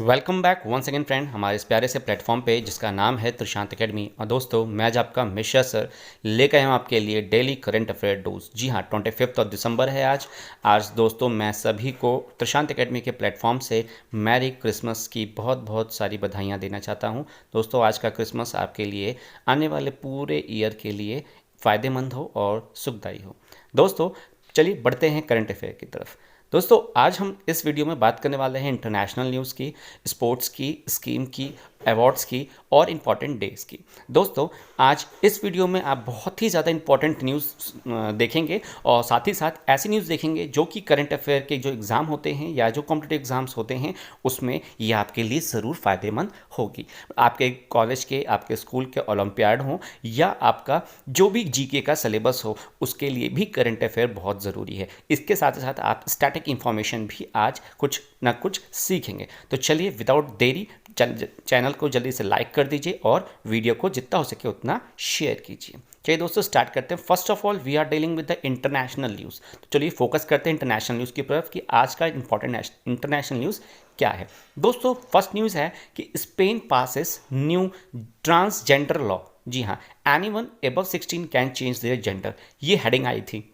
Welcome back once again friend हमारे इस प्यारे से प्लेटफॉर्म पे जिसका नाम है त्रिशांत एकेडमी। और दोस्तों मैं आज आपका मिश्रा सर लेकर आया हूँ आपके लिए डेली करंट अफेयर डोज। जी हाँ, 25 दिसंबर है आज। आज दोस्तों मैं सभी को त्रिशांत एकेडमी के प्लेटफॉर्म से मैरी क्रिसमस की बहुत बहुत सारी बधाइयाँ देना चाहता हूँ। दोस्तों आज का क्रिसमस आपके लिए आने वाले पूरे ईयर के लिए फ़ायदेमंद हो और सुखदायी हो। दोस्तों चलिए बढ़ते हैं करंट अफेयर की तरफ। दोस्तों आज हम इस वीडियो में बात करने वाले हैं इंटरनेशनल न्यूज़ की, स्पोर्ट्स की, स्कीम की, अवार्ड्स की और इम्पॉर्टेंट डेज की। दोस्तों आज इस वीडियो में आप बहुत ही ज़्यादा इंपॉर्टेंट न्यूज़ देखेंगे और साथ ही साथ ऐसी न्यूज़ देखेंगे जो कि करंट अफेयर के जो एग्ज़ाम होते हैं या जो कॉम्पिटिटिव एग्ज़ाम्स होते हैं उसमें ये आपके लिए ज़रूर फ़ायदेमंद होगी। आपके कॉलेज के, आपके स्कूल के ओलंपियाड हों या आपका जो भी जीके का सिलेबस हो, उसके लिए भी करंट अफेयर बहुत ज़रूरी है। इसके साथ ही साथ आप स्टैटिक इंफॉर्मेशन भी आज कुछ ना कुछ सीखेंगे। तो चलिए विदाउट देरी चैनल को जल्दी से लाइक कर दीजिए और वीडियो को जितना हो सके उतना शेयर कीजिए। चलिए दोस्तों स्टार्ट करते हैं। First of all we are dealing with the international news. तो चलिए फोकस करते हैं इंटरनेशनल न्यूज़ की तरफ कि आज का इंपॉर्टेंट इंटरनेशनल न्यूज़ क्या है। दोस्तों फर्स्ट न्यूज़ है कि Spain passes new transgender law. जी हाँ, anyone above 16 can change their gender, ये हेडिंग आई थी।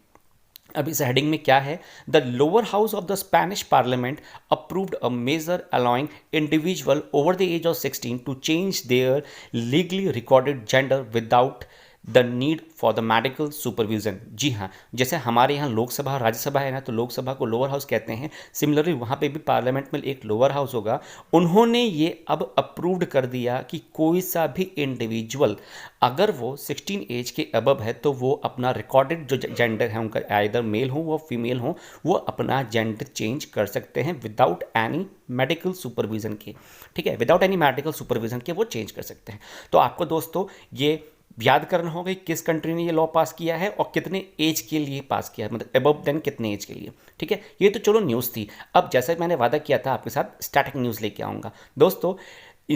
अब इस हेडिंग में क्या है? The lower house of the Spanish parliament approved a major allowing individual over the age of 16 to change their legally recorded gender without the need for the medical supervision. जी हाँ, जैसे हमारे यहाँ लोकसभा और राज्यसभा है ना, तो लोकसभा को लोअर हाउस कहते हैं। सिमिलरली वहाँ पे भी पार्लियामेंट में एक लोअर हाउस होगा। उन्होंने ये अब अप्रूव्ड कर दिया कि कोई सा भी इंडिविजुअल अगर वो 16 एज के अबव है तो वो अपना रिकॉर्डेड जो जेंडर है उनका, आइदर मेल हो वो फीमेल हो, वो अपना जेंडर चेंज कर सकते हैं विदाउट एनी मेडिकल सुपरविजन के। ठीक है, विदाउट एनी मेडिकल सुपरविजन के वो चेंज कर सकते हैं। तो आपको दोस्तों ये याद करना होगा कि किस कंट्री ने ये लॉ पास किया है और कितने एज के लिए पास किया है, मतलब अबव देन कितने एज के लिए। ठीक है, ये तो चलो न्यूज़ थी। अब जैसे मैंने वादा किया था आपके साथ स्टैटिक न्यूज़ लेके आऊँगा। दोस्तों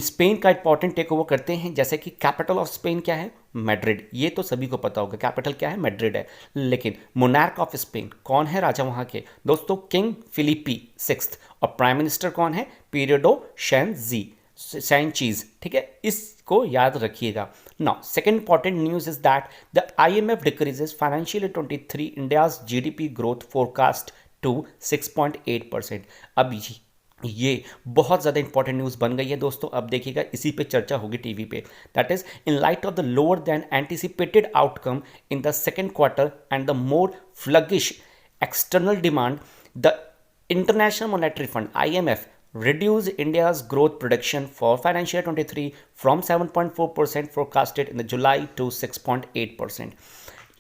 स्पेन का इंपॉर्टेंट टेक ओवर करते हैं। जैसे कि कैपिटल ऑफ स्पेन क्या है? मैड्रिड। ये तो सभी को पता होगा, कैपिटल क्या है? मैड्रिड है। लेकिन मोनार्क ऑफ स्पेन कौन है राजा वहाँ के? दोस्तों किंग फिलिपी सिक्स्थ। और प्राइम मिनिस्टर कौन है? पीरियडो सैंचेज। ठीक है, इसको याद रखिएगा। Now second important news is that the IMF decreases financial 23 India's GDP growth forecast to 6.8%। अब ये बहुत ज़्यादा इंपॉर्टेंट न्यूज़ बन गई है दोस्तों। अब देखिएगा, इसी पे चर्चा होगी टीवी पे। That is in light of the lower than anticipated outcome in the second quarter and the more sluggish external demand, the international monetary fund IMF reduced India's growth prediction for financial year 23 from 7.4% forecasted in the July to 6.8%।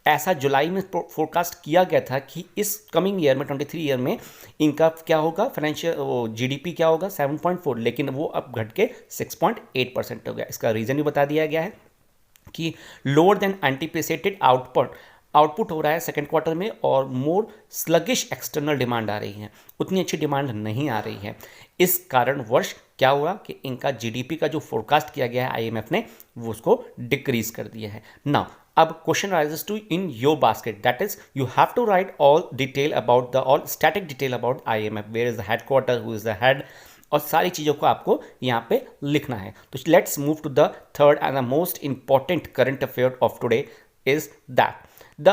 ऐसा जुलाई में forecast किया गया था कि इस coming year में 23 year में इनका क्या होगा, फाइनेंशियल जीडीपी क्या होगा 7.4, लेकिन वो अब घट के 6.8% हो गया। इसका रीज़न भी बता दिया गया है कि लोअर देन एंटिसिपेटेड आउटपुट हो रहा है सेकेंड क्वार्टर में और मोर स्लगिश एक्सटर्नल डिमांड आ रही है, उतनी अच्छी डिमांड नहीं आ रही है। इस कारण वर्ष क्या हुआ कि इनका जीडीपी का जो फोरकास्ट किया गया है आईएमएफ ने, वो उसको डिक्रीज कर दिया है। नाउ अब question rises to in your basket, that is you have to write all detail about the all static detail about IMF, where is the headquarter, who is the head, और सारी चीज़ों को आपको यहाँ पे लिखना है। तो let's move to the third and the most important current affair of today is that the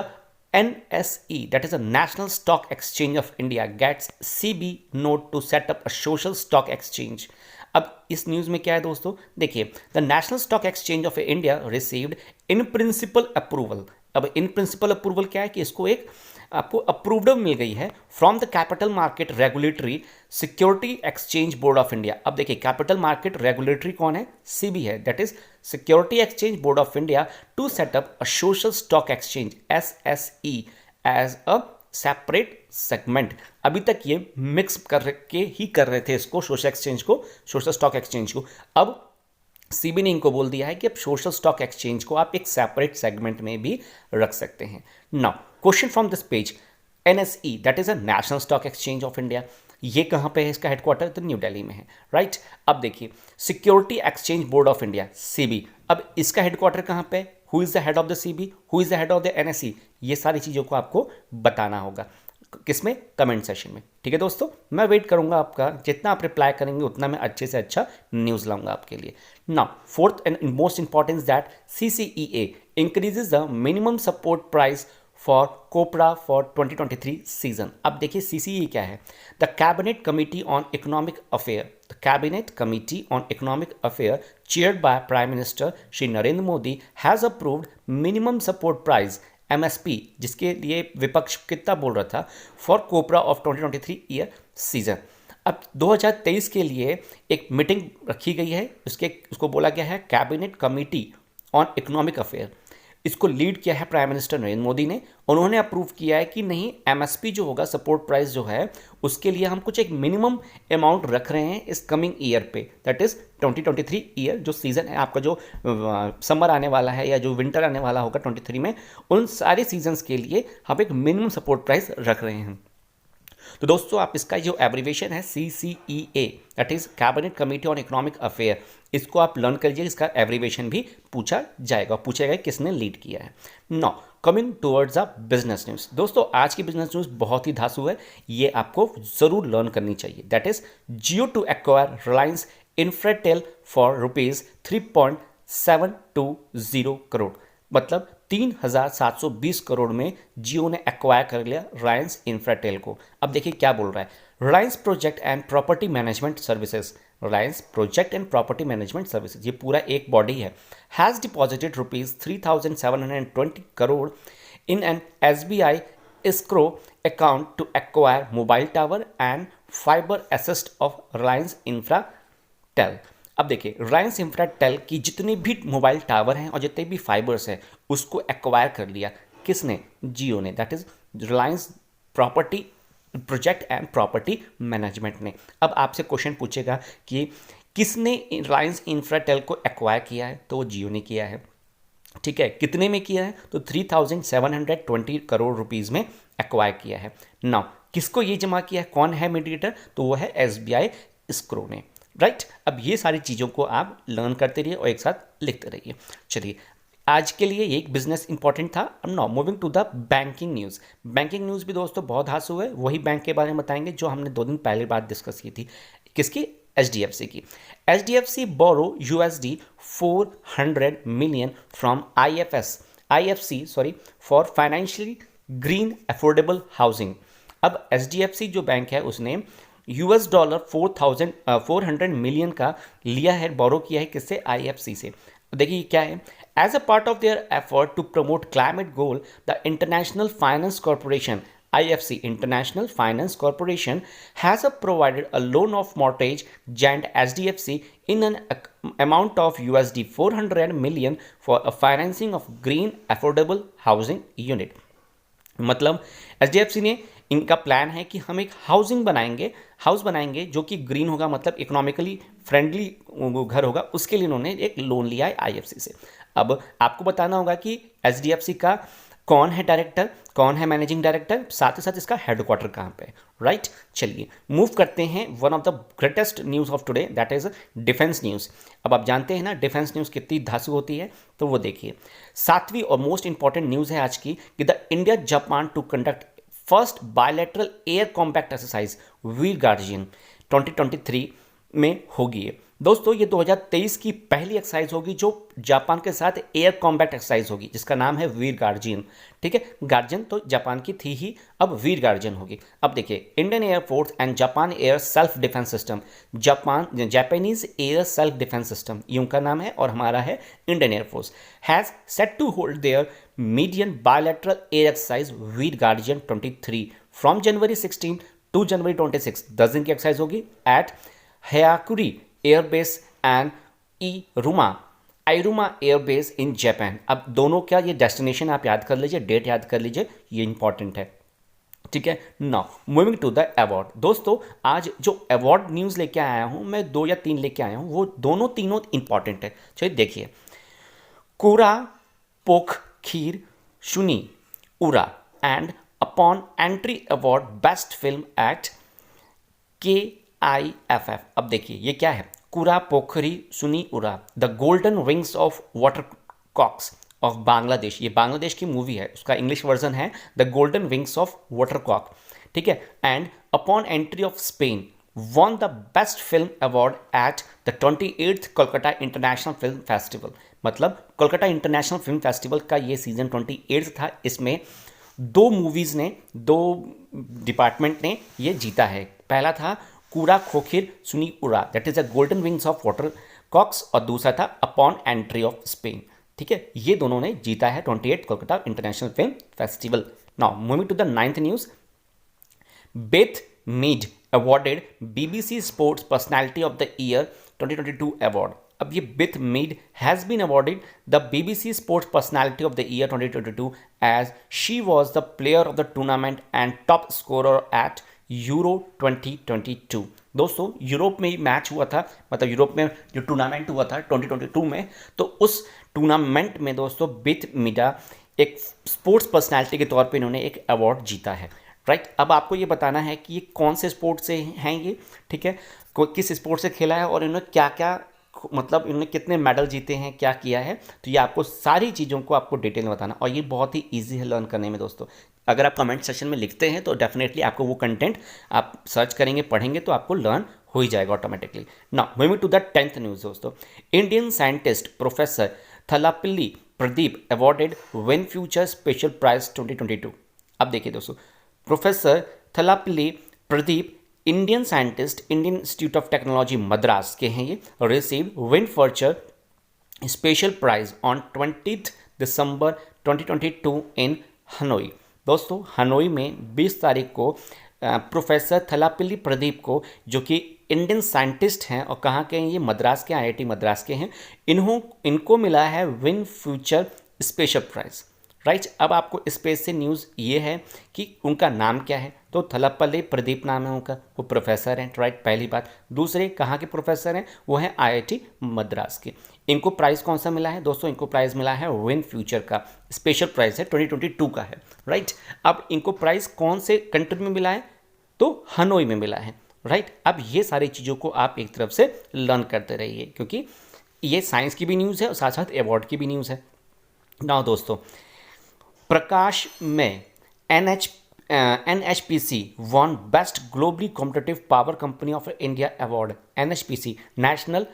NSE, that is a National Stock Exchange of India, gets CB note to set up a social stock exchange। अब इस news में क्या है दोस्तों, देखिए, the national stock exchange of India received in principle approval. अब in principle approval क्या है कि इसको एक आपको अप्रूव्ड मिल गई है from the capital market regulatory security exchange board of India. अब देखिए, कैपिटल मार्केट रेगुलेटरी कौन है? सीबी है, that is security exchange board of India to set up a social stock exchange SSE as a separate segment. अभी तक ये mix करके ही कर रहे थे इसको, सोशल एक्सचेंज को, सोशल स्टॉक एक्सचेंज को। अब सीबी ने इनको बोल दिया है कि अब सोशल स्टॉक एक्सचेंज को आप एक सेपरेट सेगमेंट में भी रख सकते हैं। Now question from this page, NSE that is a national stock exchange of India, ये कहाँ पे है? इसका हेडक्वार्टर तो न्यू दिल्ली में है, राइट। अब देखिए, security exchange board of India CB, अब इसका हेडक्वार्टर कहाँ पे? Who is the head of the CB, who is the head of the NSE, ये सारी चीज़ों को आपको बताना होगा। किसमें? कमेंट सेशन में। ठीक है दोस्तों, मैं वेट करूंगा आपका, जितना आप रिप्लाई करेंगे उतना मैं अच्छे से अच्छा न्यूज़ लाऊंगा आपके लिए। Now fourth and most important that CCEA increases the minimum support price for copra for 2023 season. अब देखिए CCE क्या है? The cabinet committee on economic affair, the cabinet committee on economic affair chaired by prime minister Shri Narendra Modi has approved minimum support price MSP, जिसके लिए विपक्ष कितना बोल रहा था, for copra of 2023 year season. अब 2023 के लिए एक मीटिंग रखी गई है, उसको बोला गया है cabinet committee on economic affair. इसको लीड किया है प्राइम मिनिस्टर नरेंद्र मोदी ने। उन्होंने अप्रूव किया है कि नहीं, MSP जो होगा, सपोर्ट प्राइस जो है, उसके लिए हम कुछ एक मिनिमम अमाउंट रख रहे हैं इस कमिंग ईयर पे, दैट इज 2023 ईयर जो सीज़न है आपका, जो समर आने वाला है या जो विंटर आने वाला होगा 23 में, उन सारे सीजन्स के लिए हम एक मिनिमम सपोर्ट प्राइस रख रहे हैं। तो दोस्तों आप इसका जो एब्रीवेशन है CCEA, that is cabinet committee on economic affair, इसको आप लर्न कर लीजिए। इसका एब्रीवेशन भी पूछा जाएगा, पूछेगा किसने लीड किया है। Now coming towards a business news. दोस्तों आज की बिजनेस न्यूज़ बहुत ही धांसू है, ये आपको ज़रूर लर्न करनी चाहिए। That is Jio to acquire Reliance Infratel for ₹3.720 crore, मतलब 3,720 करोड़ में जियो ने एक्वायर कर लिया रिलायंस इंफ्राटेल को। अब देखिए क्या बोल रहा है, Reliance project and property management services, Reliance project and property management services, ये पूरा एक बॉडी है, has deposited ₹3,720 crore in an SBI escrow account to acquire mobile tower and fiber assets of Reliance Infratel। अब देखिए रिलायंस इंफ्राटेल की जितने भी मोबाइल टावर हैं और जितने भी फाइबर्स हैं उसको एक्वायर कर लिया, किसने? जियो ने, that is Reliance property project and property management ने। अब आपसे क्वेश्चन पूछेगा कि किसने रिलायंस इंफ्राटेल को एक्वायर किया है, तो वो जियो ने किया है। ठीक है, कितने में किया है? तो 3,720 करोड़ रुपीज़ में एक्वायर किया है। नाउ किसको ये जमा किया है, कौन है मीडिएटर? तो वो है SBI escrow ने, राइट। अब ये सारी चीज़ों को आप लर्न करते रहिए और एक साथ लिखते रहिए। चलिए आज के लिए एक बिजनेस इंपॉर्टेंट था। अब now moving to the banking news. Banking news भी दोस्तों बहुत हासु है, वही बैंक के बारे में बताएंगे जो हमने 2 दिन पहले बात डिस्कस की थी। किसकी? HDFC की। HDFC borrow USD 400 million from IFC for financially green affordable housing. अब HDFC जो बैंक है उसने $400 मिलियन का लिया है, बोरो किया है, किससे? IFC से। देखिए क्या है, as a part of their effort to promote climate goal, the international finance corporation IFC International Finance Corporation has provided a loan of mortgage giant HDFC in an amount of $400 million for a financing of green affordable housing unit। मतलब HDFC ने, इनका plan है कि हम एक house बनाएंगे जो कि ग्रीन होगा, मतलब इकोनॉमिकली फ्रेंडली घर होगा, उसके लिए इन्होंने एक लोन लिया है IFC से। अब आपको बताना होगा कि HDFC का कौन है डायरेक्टर, कौन है मैनेजिंग डायरेक्टर, साथ ही साथ इसका हेडक्वार्टर कहाँ पे, राइट। चलिए मूव करते हैं one of the greatest news of today, that is defence news. अब आप जानते हैं ना डिफेंस न्यूज़ कितनी धांसू होती है, तो वो देखिए 7वीं और मोस्ट इंपॉर्टेंट न्यूज़ है आज की कि the India Japan to conduct first bilateral air combat exercise Veer Guardian 2023 में होगी। दोस्तों ये 2023 की पहली एक्सरसाइज होगी जो जापान के साथ एयर कॉम्बैट एक्सरसाइज होगी, जिसका नाम है वीर गार्जियन। ठीक है, गार्जियन तो जापान की थी ही, अब वीर गार्जियन होगी। अब देखिए Indian air force and Japan air self defence system, Japanese air self defence system ये उनका नाम है, और हमारा है Indian air force, has set to hold their median bilateral air exercise Veer Guardian 23 from January 16 to January 26। 10 दिन की एक्सरसाइज होगी at Hyakuri airbase and Iruma airbase in Japan. अब दोनों क्या, ये डेस्टिनेशन आप याद कर लीजिए, डेट याद कर लीजिए, ये इंपॉर्टेंट है। ठीक है, now moving to the award. दोस्तों आज जो अवार्ड न्यूज़ लेके आया हूँ मैं, 2 या 3 लेके आया हूँ, वो तीनों इंपॉर्टेंट है। चलिए देखिए, कुरा पोख खीर शुनी उरा and upon entry award best film at KIFF। अब देखिए ये क्या है, कुरा Pakhir Shunye Ura the golden wings of water cocks of Bangladesh. ये बांग्लादेश की मूवी है, उसका इंग्लिश वर्जन है the golden wings of water cock. ठीक है। And upon entry of Spain won the best film award at the 28th Kolkata international film festival. मतलब Kolkata international film festival का ये सीजन 28 था। इसमें दो मूवीज़ ने, दो डिपार्टमेंट ने ये जीता है। पहला था कूड़ा Pakhir Shunye Ura, that is a golden wings of water cocks, और दूसरा था अपॉन एंट्री ऑफ स्पेन। ठीक है, ये दोनों ने जीता है 28 Kolkata international film festival. Now moving to the 9th news, Beth Mead awarded BBC Sports Personality of the Year 2022 award। अब ये Beth Mead has been awarded the BBC Sports Personality of the Year 2022 as she was the player of the tournament and top scorer at euro 2022। दोस्तों Europe में ही match हुआ था, मतलब Europe में जो tournament हुआ था 2022 में, तो उस टूर्नामेंट में दोस्तों बेथ मीडा एक स्पोर्ट्स पर्सनालिटी के तौर पे इन्होंने एक अवार्ड जीता है। राइट, अब आपको ये बताना है कि ये कौन से स्पोर्ट से हैं ये, ठीक है, किस स्पोर्ट से खेला है और इन्होंने क्या क्या, मतलब इन्होंने कितने मेडल जीते हैं, क्या किया है। तो ये आपको सारी चीज़ों को आपको डिटेल में बताना, और ये बहुत ही ईजी है लर्न करने में दोस्तों। अगर आप कमेंट सेक्शन में लिखते हैं तो डेफिनेटली आपको वो कंटेंट आप सर्च करेंगे, पढ़ेंगे तो आपको लर्न हो ही जाएगा automatically. Now moving to the 10th news दोस्तों, Indian scientist professor Thalappil Pradeep awarded Vin future special prize 2022। अब देखिए दोस्तों, professor Thalappil Pradeep Indian scientist, Indian institute of technology Madras के हैं ये, receive Vin future special prize on 20 December 2022 in Hanoi. दोस्तों Hanoi में 20 तारीख को प्रोफेसर थलापल्ली प्रदीप को, जो कि इंडियन साइंटिस्ट हैं और कहाँ के हैं ये, मद्रास के, IIT मद्रास के हैं, इनको मिला है win future special prize. Right, अब आपको स्पेस से न्यूज़ ये है कि उनका नाम क्या है, तो थलापल्ली प्रदीप नाम है उनका, वो प्रोफेसर हैं। राइट, पहली बात। दूसरे कहाँ के प्रोफेसर हैं, वो हैं IIT मद्रास के। इनको प्राइज़ कौन सा मिला है दोस्तों, इनको प्राइज़ मिला है विन फ्यूचर का, स्पेशल प्राइज़ है 2022 का है। राइट, अब इनको प्राइज़ कौन से कंट्री में मिला है, तो हनोई में मिला है। राइट, अब ये सारी चीज़ों को आप एक तरफ से लर्न करते रहिए, क्योंकि ये साइंस की भी न्यूज़ है और साथ साथ अवार्ड की भी न्यूज़ है। नाउ दोस्तों, प्रकाश में NHPC won Best Globally Competitive Power Company of India Award। NHPC National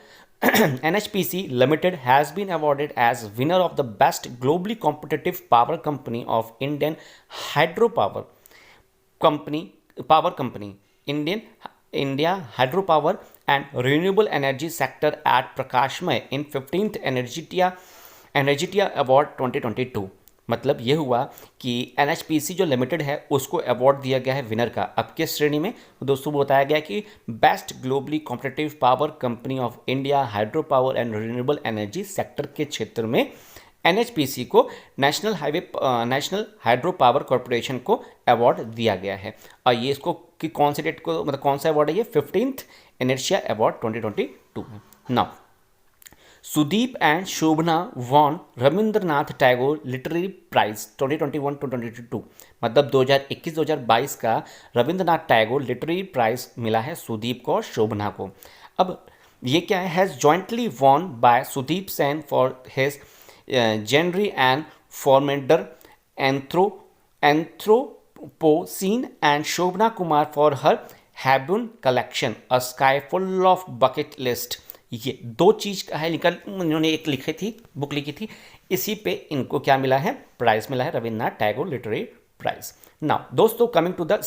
NHPC Limited has been awarded as winner of the Best Globally Competitive Power Company of Indian Hydropower Company India Hydropower and Renewable Energy Sector at Prakashmay in 15th Energetia Award 2022। मतलब ये हुआ कि NHPC जो limited है उसको award दिया गया है विनर का। अब किस श्रेणी में दोस्तों, वो बताया गया कि best globally competitive power company of India hydro power and renewable energy sector के क्षेत्र में NHPC को नेशनल हाइड्रो पावर कॉरपोरेशन को अवार्ड दिया गया है। और ये इसको कि कौन से डेट को, मतलब कौन सा अवार्ड है ये, 15th इनर्शिया अवार्ड 2022 में। Now Sudeep and Shobhana won Rabindranath Tagore literary prize 2021-2022। मतलब 2021-2022 का रविंद्रनाथ टैगोर लिटरेरी प्राइज मिला है सुदीप को और शोभना को। अब ये क्या है, has jointly won by Sudeep Sen for his genre and former Anthropocene and Shobhana Kumar for her haibun collection a sky full of bucket list. ये दो चीज़ का है, इन्होंने एक लिखी थी, बुक लिखी थी, इसी पे इनको क्या मिला है, प्राइज मिला है, Rabindranath Tagore literary prize. Now दोस्तों कमिंग टू द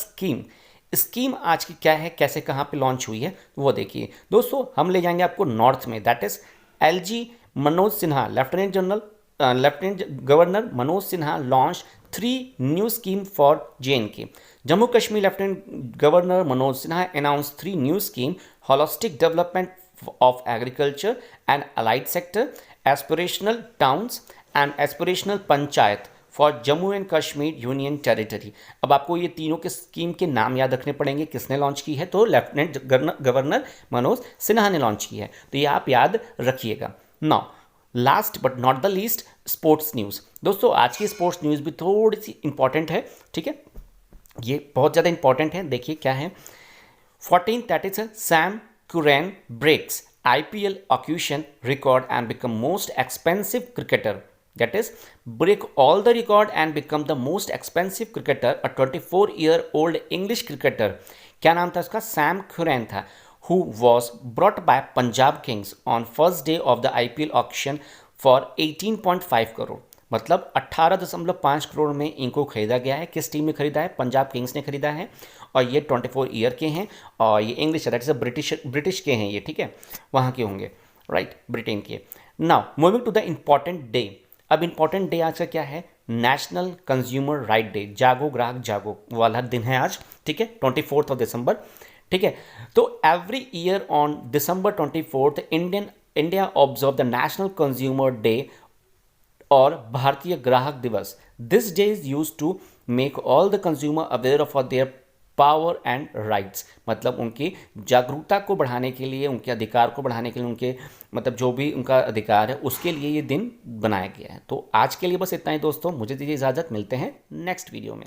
स्कीम आज की क्या है, कैसे कहाँ पे लॉन्च हुई है वो देखिए दोस्तों। हम ले जाएंगे आपको नॉर्थ में, that is LG Manoj Sinha, lieutenant governor Manoj Sinha launch 3 new scheme for JNK। Jammu Kashmir lieutenant governor Manoj Sinha announce 3 new scheme, holistic development of agriculture and allied sector, aspirational towns and aspirational panchayat for Jammu and Kashmir Union Territory। अब आपको ये तीनों के scheme के नाम याद रखने पड़ेंगे, किसने लॉन्च की है, तो लेफ्टिनेंट गवर्नर मनोज सिन्हा ने लॉन्च की है, तो ये आप याद रखिएगा। Now last but not the least, sports news. दोस्तों आज की स्पोर्ट्स न्यूज़ भी थोड़ी सी इंपॉर्टेंट है, ठीक है, ये बहुत ज़्यादा इंपॉर्टेंट है। देखिए क्या है, 14 that is Sam Curran breaks IPL accusation record and become most expensive cricketer that is break all the record and become the most expensive cricketer, a 24-year-old English cricketer. क्या नाम था उसका? सैम क्यूरैन था, who was brought by Punjab Kings on first day of the IPL auction for 18.5 crore, मतलब 18.5 करोड़ में इनको खरीदा गया है। किस टीम ने खरीदा है? पंजाब किंग्स ने खरीदा है, और ये 24 ईयर के हैं, और ये इंग्लिश दैट इज ब्रिटिश के हैं ये, ठीक है, वहाँ के होंगे, राइट, ब्रिटेन के। Now moving to the important day. अब इंपॉर्टेंट डे आज का क्या है? नेशनल कंज्यूमर राइट डे, जागो ग्राहक जागो वाला दिन है आज, ठीक है, 24 दिसंबर, ठीक है। तो every year on December 24 India observe the national consumer day और भारतीय ग्राहक दिवस। This day is use to make all the consumer aware of their power and rights, मतलब उनकी जागरूकता को बढ़ाने के लिए, उनके अधिकार को बढ़ाने के लिए, उनके मतलब जो भी उनका अधिकार है उसके लिए ये दिन बनाया गया है। तो आज के लिए बस इतना ही दोस्तों, मुझे दीजिए इजाज़त, मिलते हैं नेक्स्ट वीडियो में।